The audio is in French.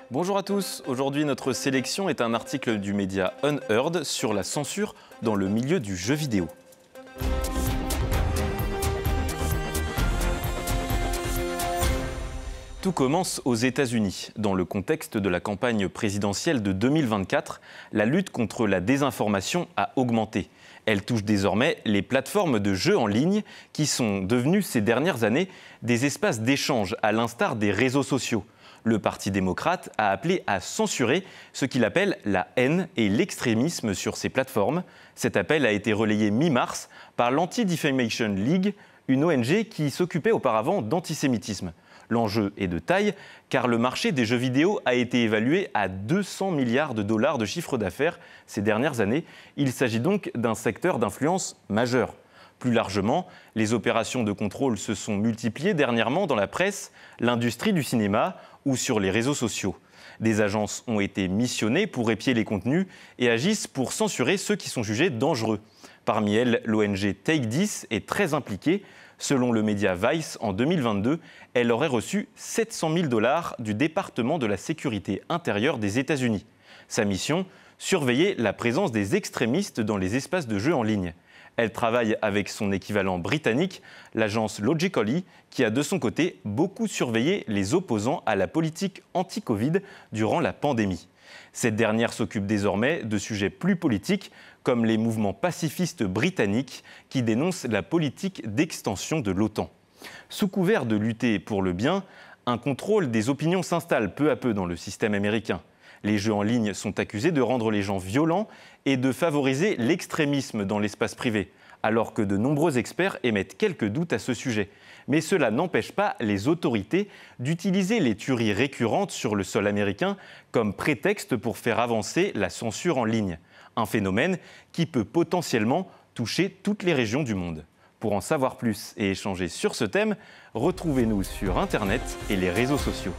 Bonjour à tous, aujourd'hui notre sélection est un article du média Unheard sur la censure dans le milieu du jeu vidéo. Tout commence aux États-Unis. Dans le contexte de la campagne présidentielle de 2024, la lutte contre la désinformation a augmenté. Elle touche désormais les plateformes de jeux en ligne qui sont devenues ces dernières années des espaces d'échange à l'instar des réseaux sociaux. Le Parti démocrate a appelé à censurer ce qu'il appelle la haine et l'extrémisme sur ces plateformes. Cet appel a été relayé mi-mars par l'Anti-Defamation League, une ONG qui s'occupait auparavant d'antisémitisme. L'enjeu est de taille car le marché des jeux vidéo a été évalué à 200 milliards de dollars de chiffre d'affaires ces dernières années. Il s'agit donc d'un secteur d'influence majeur. Plus largement, les opérations de contrôle se sont multipliées dernièrement dans la presse, l'industrie du cinéma ou sur les réseaux sociaux. Des agences ont été missionnées pour épier les contenus et agissent pour censurer ceux qui sont jugés dangereux. Parmi elles, l'ONG Take This est très impliquée. Selon le média Vice, en 2022, elle aurait reçu 700 000 dollars du département de la sécurité intérieure des États-Unis. Sa mission, surveiller la présence des extrémistes dans les espaces de jeux en ligne. Elle travaille avec son équivalent britannique, l'agence Logical.ly, qui a de son côté beaucoup surveillé les opposants à la politique anti-Covid durant la pandémie. Cette dernière s'occupe désormais de sujets plus politiques, comme les mouvements pacifistes britanniques qui dénoncent la politique d'extension de l'OTAN. Sous couvert de lutter pour le bien, un contrôle des opinions s'installe peu à peu dans le système américain. Les jeux en ligne sont accusés de rendre les gens violents et de favoriser l'extrémisme dans l'espace privé, alors que de nombreux experts émettent quelques doutes à ce sujet. Mais cela n'empêche pas les autorités d'utiliser les tueries récurrentes sur le sol américain comme prétexte pour faire avancer la censure en ligne. Un phénomène qui peut potentiellement toucher toutes les régions du monde. Pour en savoir plus et échanger sur ce thème, retrouvez-nous sur Internet et les réseaux sociaux.